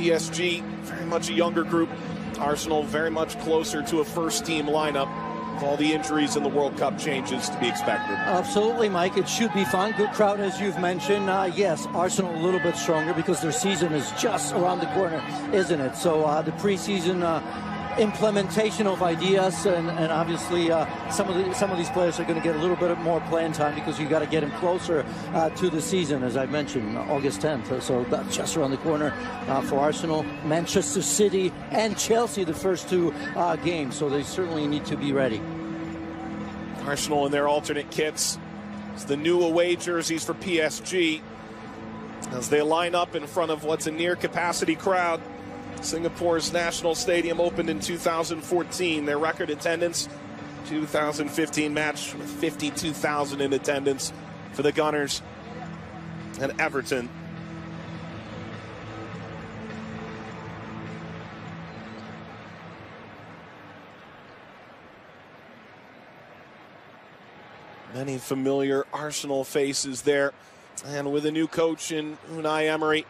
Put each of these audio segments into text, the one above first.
PSG, very much a younger group. Arsenal very much closer to a first-team lineup. With all the injuries and the World Cup changes to be expected. Absolutely, Mike. It should be fun. Good crowd, as you've mentioned. Yes, Arsenal a little bit stronger because their season is just around the corner, isn't it? So the preseason implementation of ideas, and obviously some of these players are going to get a little bit more playing time because you got to get them closer to the season, as I mentioned, August 10th. So that's just around the corner for Arsenal, Manchester City, and Chelsea, the first two games. So they certainly need to be ready. Arsenal in their alternate kits. It's the new away jerseys for PSG as they line up in front of what's a near-capacity crowd. Singapore's National Stadium opened in 2014. Their record attendance, 2015 match with 52,000 in attendance for the Gunners and Everton. Many familiar Arsenal faces there. And with a new coach in Unai Emery,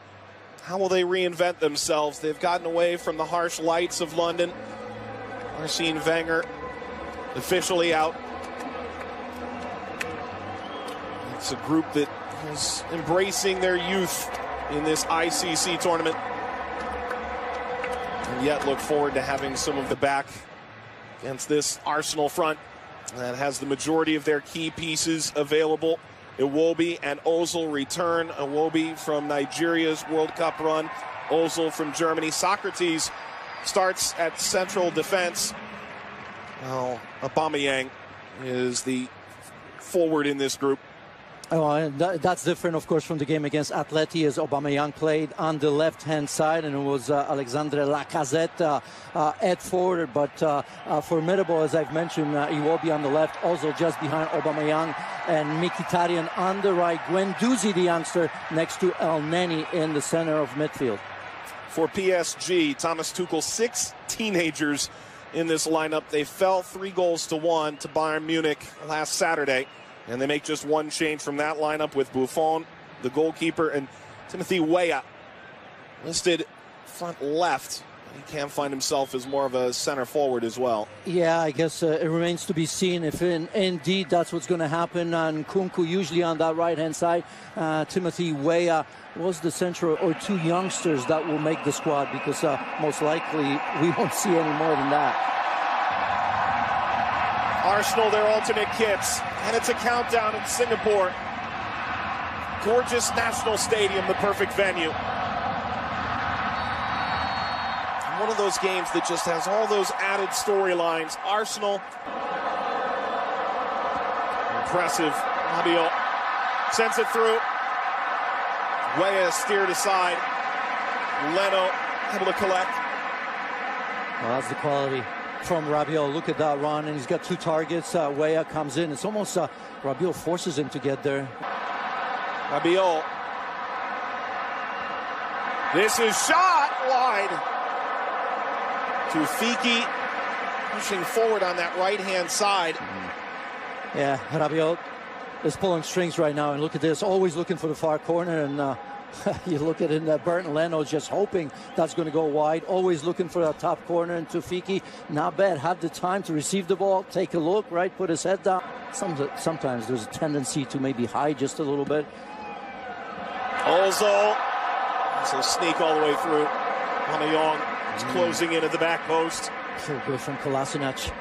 how will they reinvent themselves? They've gotten away from the harsh lights of London. Arsene Wenger officially out. It's a group that is embracing their youth in this ICC tournament. And yet look forward to having some of the back against this Arsenal front that has the majority of their key pieces available. Iwobi and Ozil return. Iwobi from Nigeria's World Cup run. Ozil from Germany. Soccercitty starts at central defense. Well, Aubameyang is the forward in this group. Oh, and that's different, of course, from the game against Atleti, as Aubameyang played on the left-hand side, and it was Alexandre Lacazette at forward, but formidable, as I've mentioned, Iwobi on the left, Ozil just behind Aubameyang, and Mkhitaryan on the right, Guendouzi, the youngster, next to El Neni in the center of midfield. For PSG, Thomas Tuchel, 6 teenagers in this lineup. They fell 3-1 to Bayern Munich last Saturday. And they make just one change from that lineup with Buffon, the goalkeeper, and Timothy Weah listed front left. He can find himself as more of a center forward as well. Yeah, I guess it remains to be seen if indeed that's what's going to happen. And Nkunku usually on that right-hand side. Timothy Weah was the central, or 2 youngsters that will make the squad, because most likely we won't see any more than that. Arsenal, their alternate kits, and it's a countdown in Singapore. Gorgeous National Stadium, the perfect venue. And one of those games that just has all those added storylines. Arsenal, impressive. Rabiot sends it through. Weah steered aside. Leno able to collect. Well, that's the quality from Rabiot. Look at that run, and he's got 2 targets. Weah comes in. It's almost Rabiot forces him to get there. Rabiot. This is shot wide. Tufiki pushing forward on that right-hand side. Yeah, Rabiot is pulling strings right now, and look at this. Always looking for the far corner, and you look at it, Bernd Leno just hoping that's going to go wide. Always looking for that top corner, and Tufiki, not bad. Had the time to receive the ball, take a look, right, put his head down. Sometimes there's a tendency to maybe hide just a little bit. Ozil, so sneak all the way through. Aubameyang is closing in at the back post. So good from Kolasinac.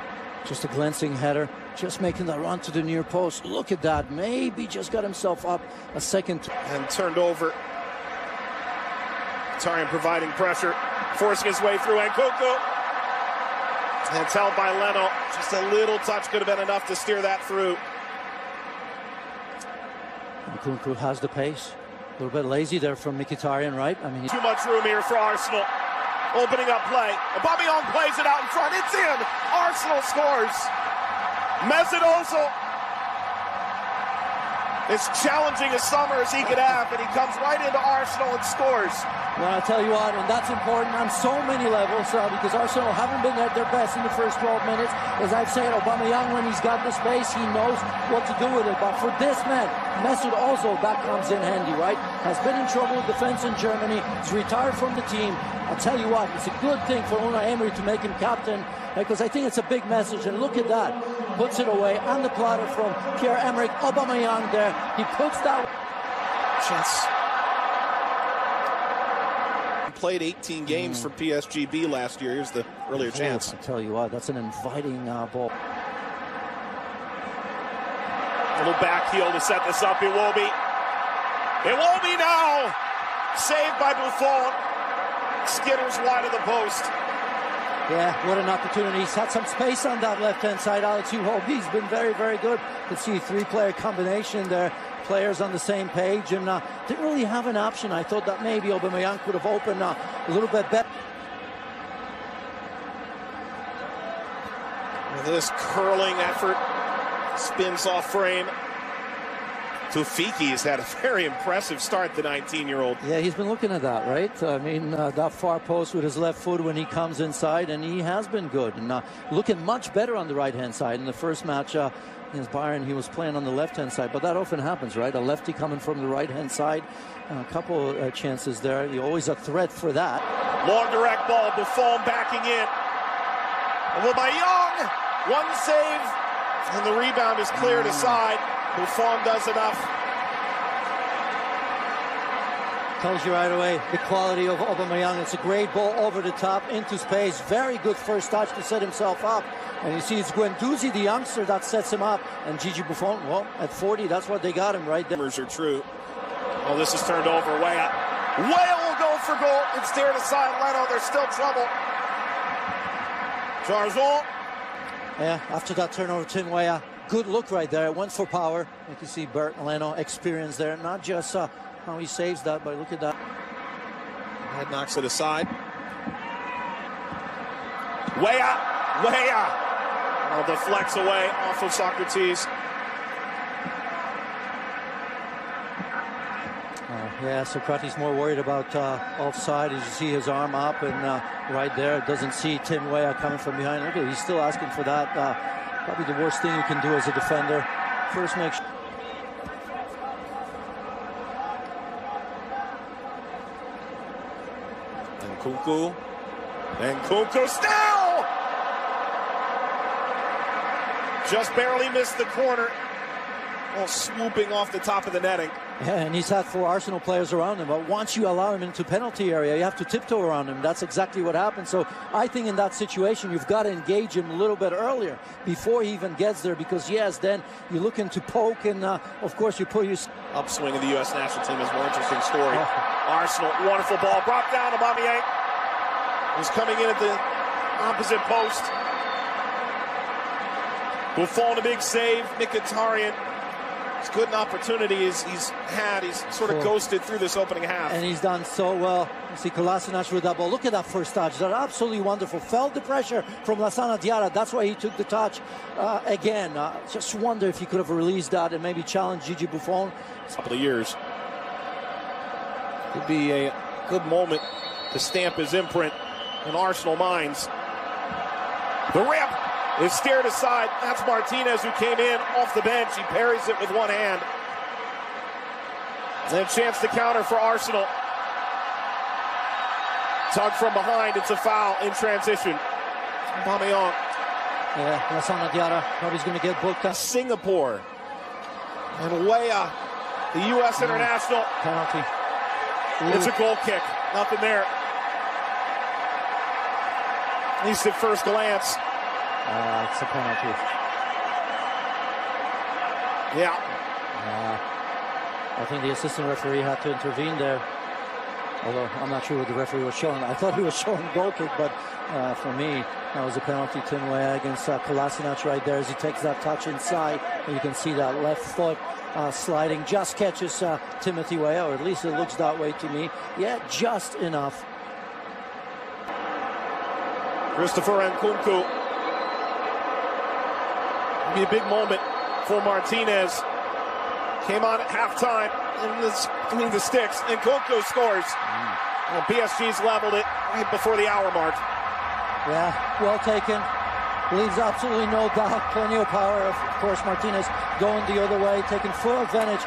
Just a glancing header, just making that run to the near post. Look at that, maybe just got himself up a second. And turned over. Mkhitaryan providing pressure, forcing his way through, and Nkunku. And it's held by Leno. Just a little touch could have been enough to steer that through. Nkunku has the pace. A little bit lazy there from Mkhitaryan, right? I mean, too much room here for Arsenal. Opening up play. Aubameyang plays it out in front. It's in. Arsenal scores. Mesut Ozil. as challenging a summer as he could have, and he comes right into Arsenal and scores. Well, I'll tell you what, and that's important on so many levels because Arsenal haven't been at their best in the first 12 minutes. As I've said, Aubameyang, when he's got the space, he knows what to do with it. But for this man, Mesut Ozil, that comes in handy, right? Has been in trouble with defense in Germany. He's retired from the team. I'll tell you what, it's a good thing for Unai Emery to make him captain because I think it's a big message. And look at that. Puts it away on the platter from Pierre-Emerick Aubameyang there. He puts that... Chance. Played 18 games for PSG last year. Here's the earlier chance. I tell you what, that's an inviting ball. Little back heel to set this up. It will be. It will be now. Saved by Buffon. Skitters wide of the post. Yeah, what an opportunity. He's had some space on that left-hand side. Alex, he's been very, very good. You can see a three-player combination there. Players on the same page, and didn't really have an option. I thought that maybe Aubameyang could have opened a little bit better. This curling effort spins off frame. Tufiki has had a very impressive start, the 19-year-old. Yeah, he's been looking at that, right? I mean, that far post with his left foot when he comes inside, and he has been good. And looking much better on the right-hand side. In the first match against Bayern, he was playing on the left-hand side. But that often happens, right? A lefty coming from the right-hand side. A couple chances there. You're always a threat for that. Long direct ball, Buffon backing in. Aubameyang, one save, and the rebound is cleared aside. Buffon does enough. Tells you right away the quality of Aubameyang. It's a great ball over the top into space. Very good first touch to set himself up. And you see it's Guendouzi, the youngster, that sets him up. And Gigi Buffon, well, at 40, that's what they got him right there. Numbers are true. Oh, this is turned over. Weah will go for goal. It's steered aside. Leno, there's still trouble. Jarjon. Yeah, after that turnover, Tim Weah. Good look right there. Went for power. You can see Bert Leno experience there. Not just how he saves that, but look at that. Head knocks it aside. Weah. Oh, deflects away off of Soccercitty. Yeah, Socrates more worried about offside. As you see his arm up and right there, doesn't see Tim Weah coming from behind. Look at, he's still asking for that. Probably the worst thing you can do as a defender. First, make sure. And Nkunku still! Just barely missed the corner. Well, swooping off the top of the netting. Yeah, and he's had 4 Arsenal players around him, but once you allow him into penalty area, you have to tiptoe around him. That's exactly what happened. So I think in that situation, you've got to engage him a little bit earlier before he even gets there, because yes, then you're looking to poke, and of course you put your upswing of the U.S. national team is a more interesting story. Arsenal, wonderful ball, brought down. Aubameyang is coming in at the opposite post. Buffon, a big save. Mkhitaryan. As good an opportunity as he's had. He's sort of ghosted through this opening half. And he's done so well. You see Kolasinac with that ball. Look at that first touch. That's absolutely wonderful. Felt the pressure from Lassana Diarra. That's why he took the touch again. Just wonder if he could have released that and maybe challenged Gigi Buffon. A couple of years. Could be a good moment to stamp his imprint in Arsenal minds. The rip is steered aside. That's Martinez, who came in off the bench. He parries it with one hand. And a chance to counter for Arsenal. Tug from behind. It's a foul in transition. Aubameyang. Yeah, Lassana Diarra probably going to get booked up. Singapore. And Weah, the U.S. international. Penalty. It's a goal kick. Nothing there. At least at first glance. It's a penalty. Yeah. I think the assistant referee had to intervene there. Although I'm not sure what the referee was showing. I thought he was showing goal kick, but for me, that was a penalty. Tim Weah against Kolasinac right there as he takes that touch inside. And you can see that left foot sliding. Just catches Timothy Weah, or at least it looks that way to me. Yeah, just enough. Christopher Nkunku. Be a big moment for Martinez. came on at halftime between the sticks, and Nkunku scores. Well, PSG's leveled it right before the hour mark. Yeah, well taken. Leaves absolutely no doubt. Plenty of power. Of course, Martinez going the other way, taking full advantage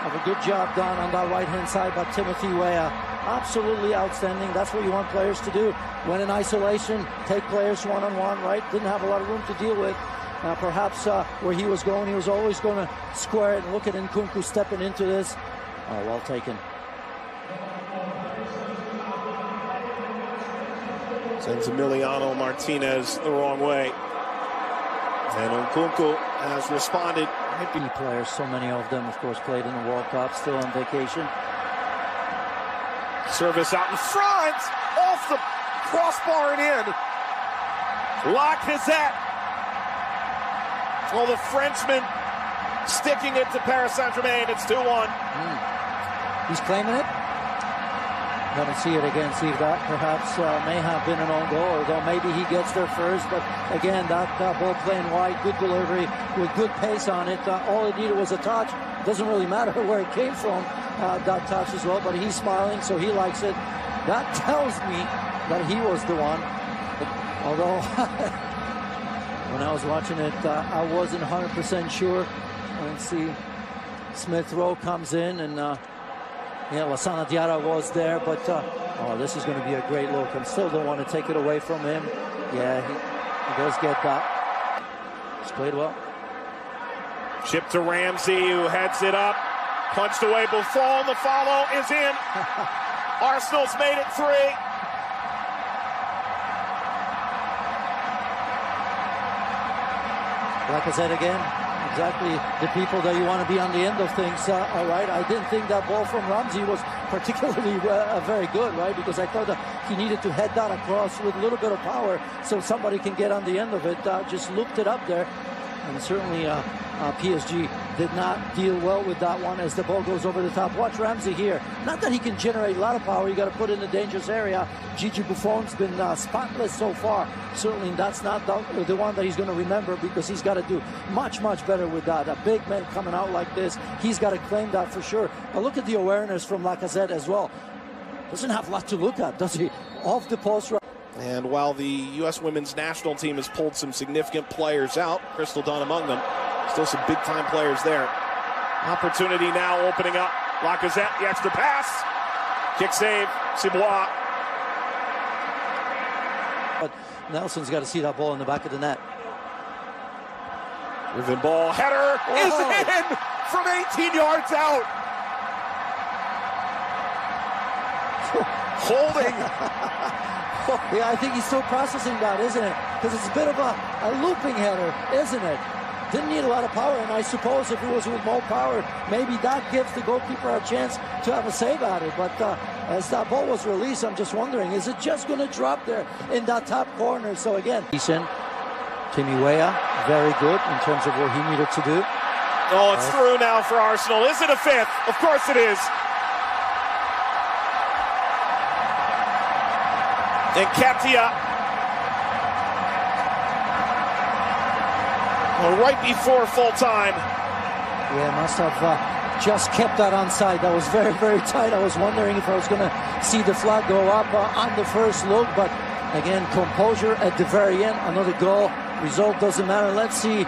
of a good job done on that right-hand side by Timothy Weah. Absolutely outstanding. That's what you want players to do. When in isolation, take players one-on-one, right? Didn't have a lot of room to deal with. Perhaps where he was going, he was always going to square it. And look at Nkunku stepping into this. Oh, well taken. Sends Emiliano Martinez the wrong way. And Nkunku has responded. Key players, so many of them, of course, played in the World Cup, still on vacation. Service out in front, off the crossbar and in. Lacazette. Well, the Frenchman sticking it to Paris Saint-Germain. It's 2-1. He's claiming it. Gonna see it again, see if that perhaps may have been an own goal, although maybe he gets there first. But again, that ball playing wide, good delivery with good pace on it. All it needed was a touch. Doesn't really matter where it came from, that touch as well, but he's smiling, so he likes it. That tells me that he was the one. Although, when I was watching it, I wasn't 100% sure. And see, Smith Rowe comes in, and yeah, Lassana Diarra was there, but oh, this is going to be a great look. I still don't want to take it away from him. Yeah, he does get that. He's played well. Chip to Ramsey, who heads it up. Punched away Buffon. The follow is in. Arsenal's made it 3. Lacazette again. Exactly the people that you want to be on the end of things. All right, I didn't think that ball from Ramsey was particularly very good, right? Because I thought that he needed to head that across with a little bit of power so somebody can get on the end of it. Just looped it up there. And certainly PSG did not deal well with that one as the ball goes over the top. Watch Ramsey here. Not that he can generate a lot of power. You got to put it in the dangerous area. Gigi Buffon's been spotless so far. Certainly that's not the one that he's going to remember, because he's got to do much, much better with that. A big man coming out like this, he's got to claim that for sure. But look at the awareness from Lacazette as well. Doesn't have a lot to look at, does he? Off the post. And while the U.S. women's national team has pulled some significant players out, Crystal Dunn among them, still some big-time players there. Opportunity now opening up. Lacazette, the extra pass. Kick save, Cibois. But Nelson's got to see that ball in the back of the net. Driven ball, header is in from 18 yards out. Holding. Yeah, I think he's still processing that, isn't it? Because it's a bit of a looping header, isn't it? Didn't need a lot of power, and I suppose if it was with more power, maybe that gives the goalkeeper a chance to have a save at it. But as that ball was released, I'm just wondering, is it just going to drop there in that top corner? So again, Timmy Weah, very good in terms of what he needed to do. Oh, it's through now for Arsenal. Is it a 5th? Of course it is. And Katia, well, right before full time. Yeah, must have just kept that onside. That was very, very tight. I was wondering if I was going to see the flag go up on the first look, but again, composure at the very end. Another goal. Result doesn't matter. Let's see.